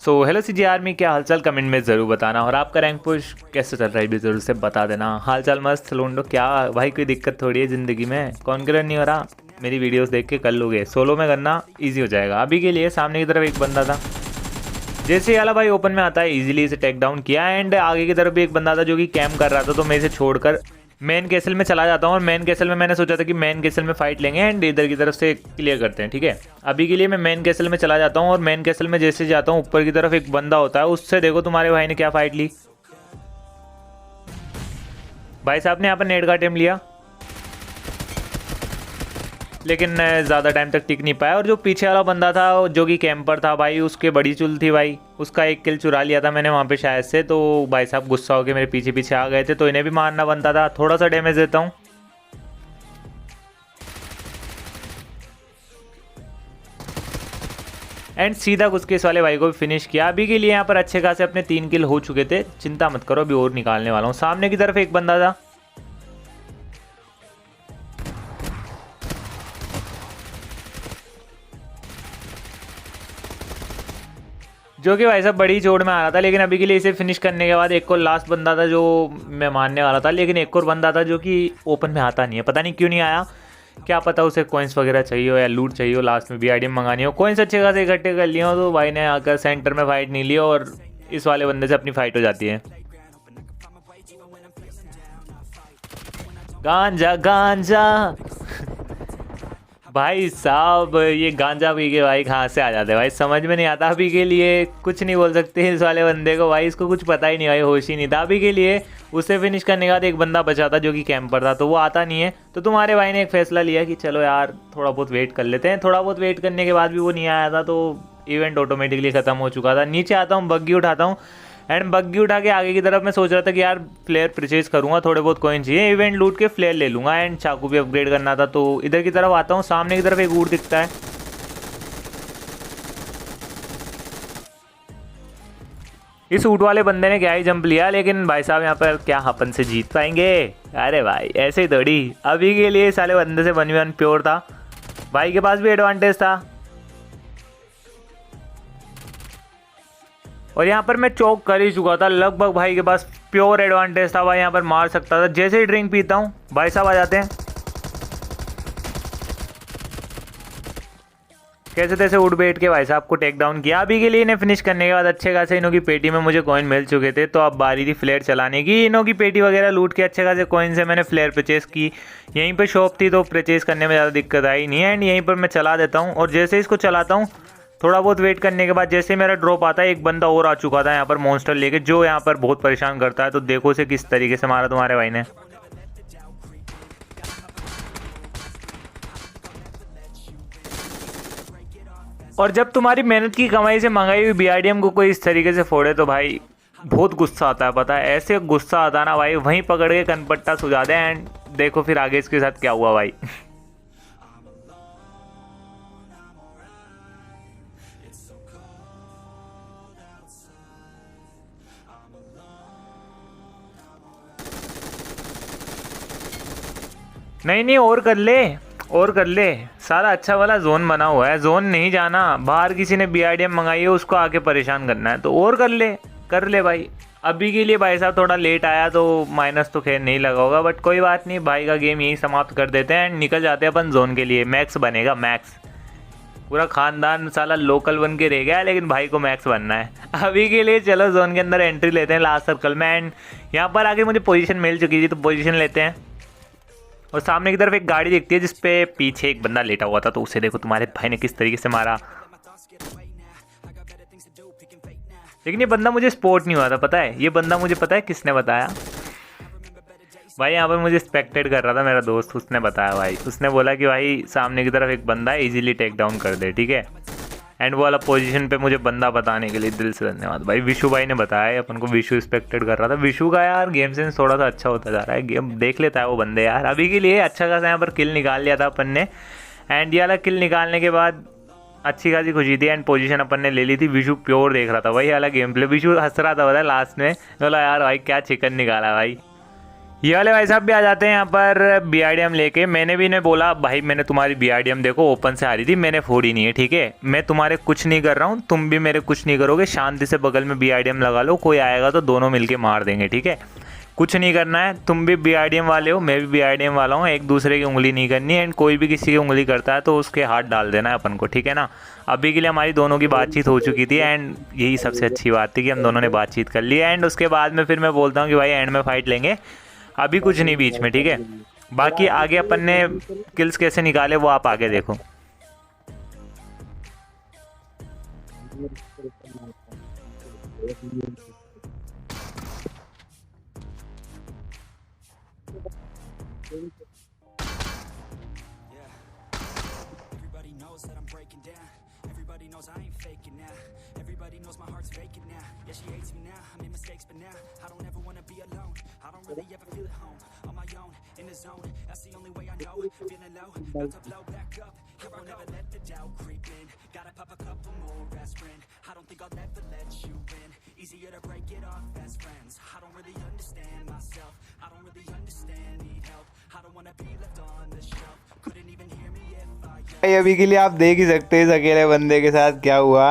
So hello सी जी army, क्या हालचाल comment में ज़रूर बताना। और आपका रैंक पुश कैसे चल रहा है भी ज़रूर से बता देना। हालचाल मस्त लूंडो क्या भाई, कोई दिक्कत थोड़ी है ज़िंदगी में। कॉन्करर नहीं हो रहा, मेरी वीडियोस देख के कर लोगे। सोलो में करना इजी हो जाएगा। अभी के लिए सामने की तरफ एक बंदा था, जैसे ही आला भाई ओपन में आता है इजीली इसे टेक डाउन किया। एंड आगे की तरफ भी एक बंदा था जो कि कैम्प कर रहा था, तो मैं इसे छोड़कर मेन कैसल में चला जाता हूँ। और मेन कैसल में मैंने सोचा था कि मेन कैसल में फाइट लेंगे एंड इधर की तरफ से क्लियर करते हैं, ठीक है। अभी के लिए मैं मेन कैसल में चला जाता हूँ। और मेन कैसल में जैसे जाता हूँ ऊपर की तरफ एक बंदा होता है, उससे देखो तुम्हारे भाई ने क्या फाइट ली। भाई साहब ने यहाँ पर नेट का अटेम्प्ट लिया, लेकिन ज़्यादा टाइम तक टिक नहीं पाया। और जो पीछे वाला बंदा था जो कि कैंपर था भाई, उसके बड़ी चुल थी भाई। उसका एक किल चुरा लिया था मैंने वहाँ पे शायद से। तो भाई साहब गुस्सा होकर मेरे पीछे पीछे आ गए थे, तो इन्हें भी मारना बनता था। थोड़ा सा डैमेज देता हूँ एंड सीधा घुस के इस वाले भाई को भी फिनिश किया। अभी के लिए यहाँ पर अच्छे खासे अपने 3 किल हो चुके थे। चिंता मत करो, अभी और निकालने वाला हूँ। सामने की तरफ एक बंदा था, जो कि भाई साहब बड़ी चोट में आ रहा था। लेकिन अभी के लिए इसे फिनिश करने के बाद एक और लास्ट बंदा था जो मैं मारने वाला था। लेकिन एक और बंदा था जो कि ओपन में आता नहीं है, पता नहीं क्यों नहीं आया। क्या पता उसे कॉइन्स वगैरह चाहिए हो या लूट चाहिए हो, लास्ट में भी आईडी मंगानी हो। कॉइन्स अच्छे खासे इकट्ठे कर लिए हो, तो भाई ने आकर सेंटर में फाइट नहीं ली और इस वाले बंदे से अपनी फाइट हो जाती है। गांजा गांजा भाई साहब, ये गांजा पी के भाई कहाँ से आ जाते हैं भाई, समझ में नहीं आता। अभी के लिए कुछ नहीं बोल सकते इस वाले बंदे को भाई, इसको कुछ पता ही नहीं भाई, होश ही नहीं था। अभी के लिए उसे फिनिश करने के बाद एक बंदा बचा था जो कि कैंपर था, तो वो आता नहीं है। तो तुम्हारे भाई ने एक फैसला लिया कि चलो यार थोड़ा बहुत वेट कर लेते हैं। थोड़ा बहुत वेट करने के बाद भी वो नहीं आया था, तो इवेंट ऑटोमेटिकली ख़त्म हो चुका था। नीचे आता हूँ, बग्गी उठाता हूँ एंड बग्गी उठा के आगे की तरफ मैं सोच रहा था कि यार फ्लेयर परचेज करूंगा, थोड़े बहुत कॉइन चाहिए, इवेंट लूट के फ्लेयर ले लूंगा एंड चाकू भी अपग्रेड करना था। तो इधर की तरफ आता हूँ, सामने की तरफ एक ऊँट दिखता है। इस ऊँट वाले बंदे ने क्या ही जंप लिया, लेकिन भाई साहब यहाँ पर क्या अपन से जीत पाएंगे। अरे भाई ऐसे ही थोड़ी। अभी के लिए साले बंदे से 1v1 प्योर था, भाई के पास भी एडवांटेज था। और यहाँ पर मैं चौक कर ही चुका था लगभग, भाई के पास प्योर एडवांटेज था। भाई यहाँ पर मार सकता था। जैसे ही ड्रिंक पीता हूँ भाई साहब आ जाते हैं, कैसे तैसे उठ बैठ के भाई साहब को टेक डाउन किया। अभी के लिए इन्हें फिनिश करने के बाद अच्छे खासे इनों की पेटी में मुझे कॉइन मिल चुके थे। तो अब बारी थी फ्लेयर चलाने की। इनों की पेटी वगैरह लूट के अच्छे खासे कॉइन से मैंने फ्लेयर परचेस की। यहीं पर शॉप थी तो परचेस करने में ज़्यादा दिक्कत आई नहीं है। एंड यहीं पर मैं चला देता हूँ। और जैसे इसको चलाता हूँ, थोड़ा बहुत वेट करने के बाद जैसे मेरा ड्रॉप आता है, एक बंदा और आ चुका था यहाँ पर मॉन्स्टर लेके, जो यहाँ पर बहुत परेशान करता है। तो देखो उसे किस तरीके से मारा तुम्हारे भाई ने। और जब तुम्हारी मेहनत की कमाई से मंगाई हुई बीआरडीएम को कोई इस तरीके से फोड़े तो भाई बहुत गुस्सा आता है। पता है ऐसे गुस्सा आता ना भाई, वहीं पकड़ के कनपट्टा सुझा दे। एंड देखो फिर आगे इसके साथ क्या हुआ भाई। नहीं नहीं, और कर ले, और कर ले। सारा अच्छा वाला जोन बना हुआ है, जोन नहीं जाना। बाहर किसी ने बीआरडीएम मंगाई है, उसको आके परेशान करना है, तो और कर ले, कर ले भाई। अभी के लिए भाई साहब थोड़ा लेट आया तो माइनस तो खैर नहीं लगा होगा, बट कोई बात नहीं। भाई का गेम यही समाप्त कर देते हैं एंड निकल जाते हैं अपन जोन के लिए। मैक्स बनेगा मैक्स, पूरा खानदान साला लोकल बन के रह गया है, लेकिन भाई को मैक्स बनना है। अभी के लिए चलो जोन के अंदर एंट्री लेते हैं लास्ट सर्कल में। एंड यहाँ पर आगे मुझे पोजीशन मिल चुकी थी, तो पोजीशन लेते हैं। और सामने की तरफ एक गाड़ी दिखती है जिसपे पीछे एक बंदा लेटा हुआ था, तो उसे देखो तुम्हारे भाई ने किस तरीके से मारा। लेकिन ये बंदा मुझे स्पॉट नहीं हुआ था, पता है ये बंदा मुझे पता है किसने बताया भाई। यहाँ पर मुझे स्पेक्टेट कर रहा था मेरा दोस्त, उसने बताया भाई। उसने बोला कि भाई सामने की तरफ एक बंदा है, इजीली टेक डाउन कर दे, ठीक है। एंड वो वाला पोजीशन पे मुझे बंदा बताने के लिए दिल से धन्यवाद भाई। विशु भाई ने बताया अपन को, विशु स्पेक्टेड कर रहा था। विशु का यार गेम सेंस थोड़ा सा अच्छा होता जा रहा है, गेम देख लेता है वो बंदे यार। अभी के लिए अच्छा खासा यहाँ पर किल निकाल लिया था अपन ने। एंड ये वाला किल निकालने के बाद अच्छी खासी खुशी थी एंड पोजीशन अपन ने ले ली थी। विशु प्योर देख रहा था भाई वाला गेम प्ले। विशु हंस रहा था, पता है लास्ट में बोला यार भाई क्या चिकन निकाला भाई। ये वाले भाई साहब भी आ जाते हैं यहाँ पर बीआरडीएम लेके। मैंने भी इन्हें बोला भाई मैंने तुम्हारी बीआरडीएम देखो ओपन से आ रही थी, मैंने फोड़ी नहीं है, ठीक है, मैं तुम्हारे कुछ नहीं कर रहा हूँ, तुम भी मेरे कुछ नहीं करोगे, शांति से बगल में बीआरडीएम लगा लो, कोई आएगा तो दोनों मिलके मार देंगे, ठीक है, कुछ नहीं करना है। तुम भी बीआरडीएम वाले हो, मैं भी बीआरडीएम वाला हूँ, एक दूसरे की उंगली नहीं करनी है, एंड कोई भी किसी की उंगली करता है तो उसके हाथ डाल देना है अपन को, ठीक है ना। अभी के लिए हमारी दोनों की बातचीत हो चुकी थी एंड यही सबसे अच्छी बात थी कि हम दोनों ने बातचीत कर ली। एंड उसके बाद में फिर मैं बोलता हूँ कि भाई एंड में फाइट लेंगे, अभी कुछ नहीं बीच में, ठीक है। बाकी आगे अपन ने किल्स कैसे निकाले वो आप आगे देखो। Everybody knows that I'm breaking down. Everybody knows I ain't faking now. Everybody knows my heart's vacant now. Yeah, she hates me now. I made mistakes, but now I don't ever wanna be alone. I don't really ever feel at home. On my own, in the zone. That's the only way I know. Feeling low, about to blow back up. Here I'll never let the doubt creep in. Gotta pop a couple more aspirin. I don't think I'll ever let you in. Easier to break it off best friends. I don't really understand myself. I don't really understand, need help. I don't wanna be left on the shelf. Couldn't even hear me if I भाई अभी के लिए आप देख ही सकते हैं इस अकेले बंदे के साथ क्या हुआ।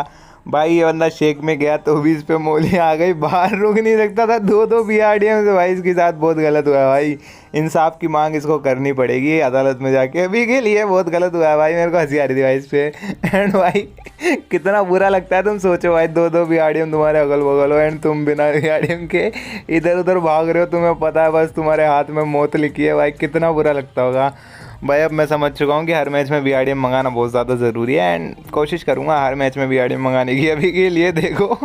भाई ये बंदा शेक में गया तो भी इस पे मोली आ गई, बाहर रुक नहीं सकता था, दो दो बीआरडीएम से। भाई इसके साथ बहुत गलत हुआ है भाई, इंसाफ की मांग इसको करनी पड़ेगी अदालत में जाके। अभी के लिए बहुत गलत हुआ है भाई, मेरे को हंसी आ रही थी भाई इस पे। एंड भाई कितना बुरा लगता है, तुम सोचो भाई दो दो बीआरडीएम तुम्हारे अगल बगल हो एंड तुम बिना बीआरडीएम के इधर उधर भाग रहे हो, तुम्हें पता है बस तुम्हारे हाथ में मौत लिखी है। भाई कितना बुरा लगता होगा। भाई अब मैं समझ चुका हूँ कि हर मैच में बीआरडीएम मंगाना बहुत ज़्यादा ज़रूरी है एंड कोशिश करूँगा हर मैच में बीआरडीएम मंगाने की। अभी के लिए देखो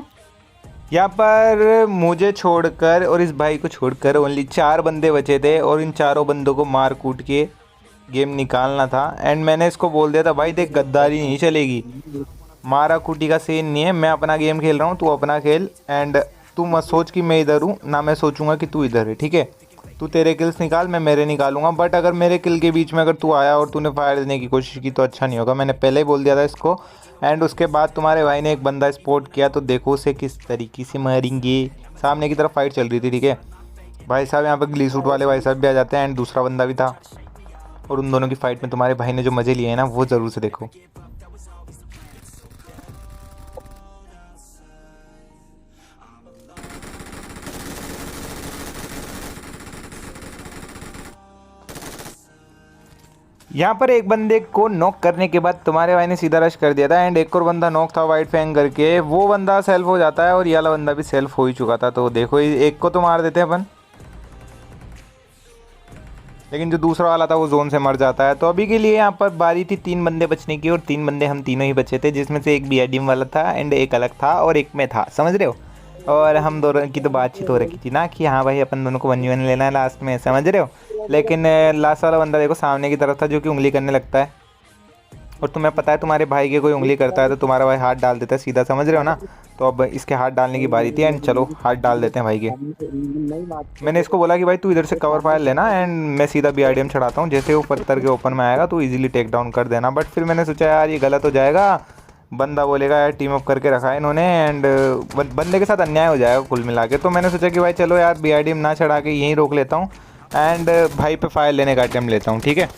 यहाँ पर मुझे छोड़कर और इस भाई को छोड़कर ओनली 4 बंदे बचे थे और इन चारों बंदों को मार कूट के गेम निकालना था। एंड मैंने इसको बोल दिया था भाई देख गद्दारी नहीं चलेगी, मारा कूटी का सीन नहीं है, मैं अपना गेम खेल रहा हूँ, तू अपना खेल। एंड तू मत सोच कि मैं इधर हूँ, ना मैं सोचूंगा कि तू इधर है, ठीक है। तू तेरे किल्स निकाल, मैं मेरे निकालूंगा, बट अगर मेरे किल के बीच में अगर तू आया और तूने फायर देने की कोशिश की तो अच्छा नहीं होगा। मैंने पहले ही बोल दिया था इसको। एंड उसके बाद तुम्हारे भाई ने एक बंदा स्पॉट किया तो देखो उसे किस तरीके से मारेंगे। सामने की तरफ फाइट चल रही थी, ठीक है भाई साहब। यहाँ पर ग्ली सूट वाले भाई साहब भी आ जाते हैं एंड दूसरा बंदा भी था, और उन दोनों की फाइट में तुम्हारे भाई ने जो मज़े लिए हैं ना वो ज़रूर से देखो। यहाँ पर एक बंदे को नॉक करने के बाद तुम्हारे भाई ने सीधा रश कर दिया था एंड एक और बंदा नॉक था वाइट फैंग करके, वो बंदा सेल्फ हो जाता है और ये वाला बंदा भी सेल्फ हो ही चुका था। तो देखो एक को तो मार देते हैं अपन, लेकिन जो दूसरा वाला था वो जोन से मर जाता है। तो अभी के लिए यहाँ पर बारी थी 3 बंदे बचने की और 3 बंदे हम तीनों ही बचे थे, जिसमें से एक बीआरडीएम वाला था एंड एक अलग था और एक में था, समझ रहे हो। और हम दोनों की तो बातचीत हो रखी थी ना कि हाँ भाई अपन दोनों को 1v1 लेना है लास्ट में, समझ रहे हो। लेकिन लास्ट वाला बंदा देखो सामने की तरफ था जो कि उंगली करने लगता है, और तुम्हें पता है तुम्हारे भाई के कोई उंगली करता है तो तुम्हारा भाई हाथ डाल देता है सीधा, समझ रहे हो ना। तो अब इसके हाथ डालने की बारी थी एंड चलो हाथ डाल देते हैं भाई के। मैंने इसको बोला कि भाई तू इधर से कवर फायर लेना एंड मैं सीधा बीआरडीएम चढ़ाता हूँ, जैसे वो पत्थर के ओपन में आएगा तो इजीली टेक डाउन कर देना। बट फिर मैंने सोचा यार ये गलत हो जाएगा, बंदा बोलेगा यार टीम अप करके रखा है इन्होंने एंड बंदे के साथ अन्याय हो जाएगा कुल मिला के। तो मैंने सोचा कि भाई चलो यार बीआरडीएम ना चढ़ा के यहीं रोक लेता हूँ एंड भाई पे फायर लेने का अटेम्प्ट लेता हूँ, ठीक है।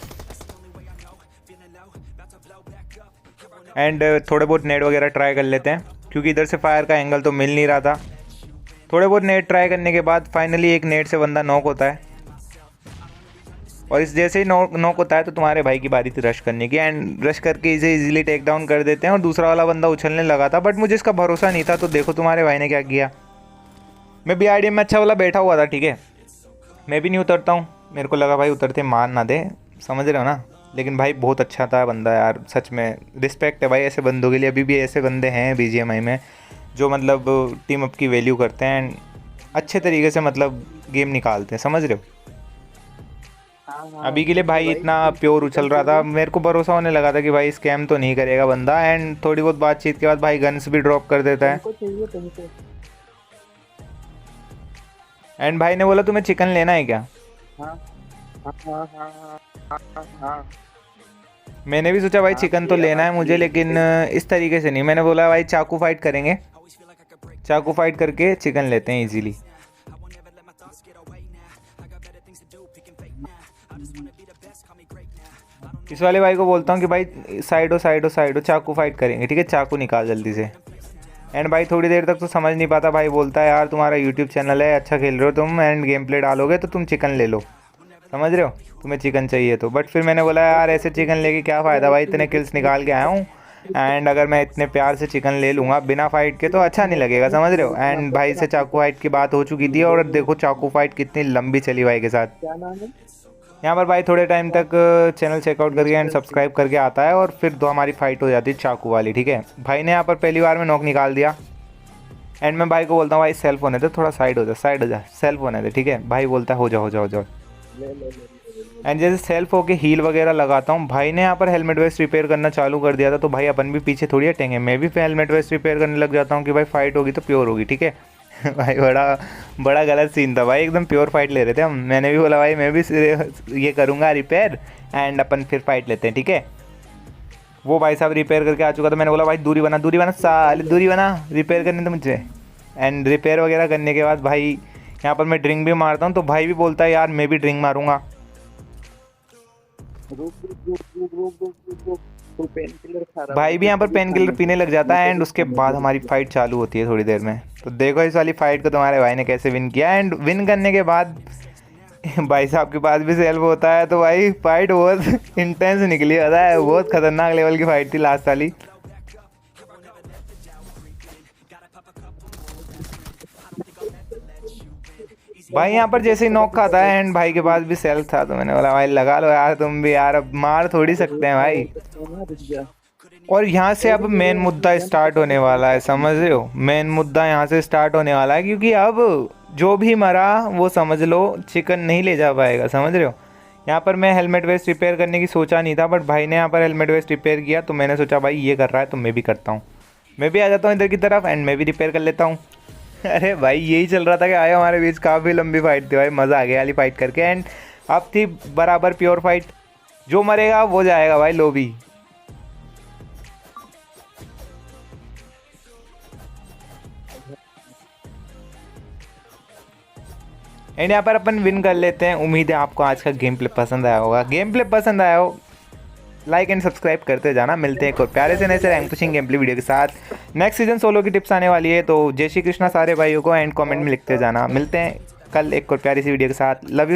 एंड थोड़े बहुत नेट वगैरह ट्राई कर लेते हैं क्योंकि इधर से फायर का एंगल तो मिल नहीं रहा था। थोड़े बहुत नेट ट्राई करने के बाद फाइनली एक नेट से बंदा नॉक होता है, और इस जैसे ही नॉक होता है तो तुम्हारे भाई की बारी थी रश करने की एंड रश करके इसे इजीली टेक डाउन कर देते हैं। और दूसरा वाला बंदा उछलने लगा था बट मुझे इसका भरोसा नहीं था, तो देखो तुम्हारे भाई ने क्या किया। मैं बीआरडीएम में अच्छा वाला बैठा हुआ था, ठीक है, मैं भी नहीं उतरता हूँ, मेरे को लगा भाई उतरते मार ना दे, समझ रहे हो ना। लेकिन भाई बहुत अच्छा था बंदा यार, सच में रिस्पेक्ट है भाई ऐसे बंदों के लिए। अभी भी ऐसे बंदे हैं बीजीएमआई में जो मतलब टीम अप की वैल्यू करते हैं एंड अच्छे तरीके से मतलब गेम निकालते हैं, समझ रहे हो। अभी के लिए भाई इतना प्योर उछल रहा था, मेरे को भरोसा होने लगा था कि भाई स्कैम तो नहीं करेगा बंदा। एंड थोड़ी बहुत बातचीत के बाद भाई गन्स भी ड्रॉप कर देता है एंड भाई ने बोला तुम्हें चिकन लेना है क्या। मैंने भी सोचा भाई चिकन तो लेना है मुझे, लेकिन इस तरीके से नहीं। मैंने बोला भाई चाकू फाइट करेंगे, चाकू फाइट करके चिकन लेते हैं इजीली। इस वाले भाई को बोलता हूँ कि भाई साइड हो चाकू फाइट करेंगे, ठीक है, चाकू निकाल जल्दी से। एंड भाई थोड़ी देर तक तो समझ नहीं पाता, भाई बोलता है यार तुम्हारा यूट्यूब चैनल है, अच्छा खेल रहे हो तुम एंड गेम प्ले डालोगे तो तुम चिकन ले लो, समझ रहे हो, तुम्हें चिकन चाहिए तो। बट फिर मैंने बोला यार ऐसे चिकन लेके क्या फ़ायदा भाई, इतने किल्स निकाल के आया हूँ एंड अगर मैं इतने प्यार से चिकन ले लूँगा बिना फाइट के तो अच्छा नहीं लगेगा, समझ रहे हो। एंड भाई से चाकू फाइट की बात हो चुकी थी और देखो चाकू फाइट कितनी लंबी चली भाई के साथ। यहाँ पर भाई थोड़े टाइम तक चैनल चेकआउट करके एंड सब्सक्राइब करके आता है और फिर दो हमारी फाइट हो जाती है चाकू वाली, ठीक है। भाई ने यहाँ पर पहली बार में नॉक निकाल दिया एंड मैं भाई को बोलता हूँ भाई सेल्फ होने दे, थोड़ा साइड हो जा सेल्फ होने दे, ठीक है। भाई बोलता है हो जाओ एंड जैसे सेल्फ होके हील वगैरह लगाता हूँ, भाई ने यहाँ पर हेलमेट वेस्ट रिपेयर करना चालू कर दिया था, तो भाई अपन भी पीछे थोड़ी हटेंगे, मैं भी हेलमेट वेस्ट रिपेयर करने लग जाता हूँ कि भाई फाइट होगी तो प्योर होगी, ठीक है। भाई बड़ा गलत सीन था भाई, एकदम प्योर फाइट ले रहे थे हम। मैंने भी बोला भाई मैं भी ये करूँगा रिपेयर एंड अपन फिर फाइट लेते हैं, ठीक है। वो भाई साहब रिपेयर करके आ चुका था, मैंने बोला भाई दूरी बना साले दूरी बना, रिपेयर करने तो मुझे। एंड रिपेयर वगैरह करने के बाद भाई यहाँ पर मैं ड्रिंक भी मारता हूँ, तो भाई भी बोलता है यार मैं भी ड्रिंक मारूंगा। भाई भी यहाँ पर पेन किलर पीने लग जाता है एंड उसके बाद हमारी फाइट चालू होती है थोड़ी देर में। तो देखो इस वाली फाइट को तुम्हारे भाई ने कैसे विन किया एंड विन करने के बाद भाई साहब के पास भी सेल्फ होता है, तो भाई फाइट बहुत इंटेंस निकली, होता है बहुत खतरनाक लेवल की फाइट थी लास्ट वाली। भाई यहाँ पर जैसे ही नॉक खाता है एंड भाई के पास भी सेल्फ था, तो मैंने बोला भाई लगा लो यार तुम भी यार, अब मार थोड़ी सकते हैं भाई। और यहाँ से अब मेन मुद्दा स्टार्ट होने वाला है, समझ रहे हो, मेन मुद्दा यहाँ से स्टार्ट होने वाला है, क्योंकि अब जो भी मरा वो समझ लो चिकन नहीं ले जा पाएगा, समझ रहे हो। यहाँ पर मैं हेलमेट वेस्ट रिपेयर करने की सोचा नहीं था, बट भाई ने यहाँ पर हेलमेट वेस्ट रिपेयर किया, तो मैंने सोचा भाई ये कर रहा है तो मैं भी करता हूँ, मैं भी आ जाता हूँ इधर की तरफ एंड मैं भी रिपेयर कर लेता हूँ। अरे भाई यही चल रहा था कि आए हमारे बीच काफ़ी लंबी फाइट थी भाई, मज़ा आ गया वाली फाइट करके एंड अब थी बराबर प्योर फाइट, जो मरेगा वो जाएगा भाई लोबी। एंड यहाँ पर अपन विन कर लेते हैं। उम्मीद है आपको आज का गेम प्ले पसंद आया होगा, गेम प्ले पसंद आया हो लाइक एंड सब्सक्राइब करते जाना। मिलते हैं एक और प्यारे से नए से rank pushing game play video के साथ। नेक्स्ट सीजन सोलो की टिप्स आने वाली है, तो जय श्री कृष्णा सारे भाइयों को एंड कमेंट में लिखते जाना। मिलते हैं कल एक और प्यारी सी वीडियो के साथ। Love you.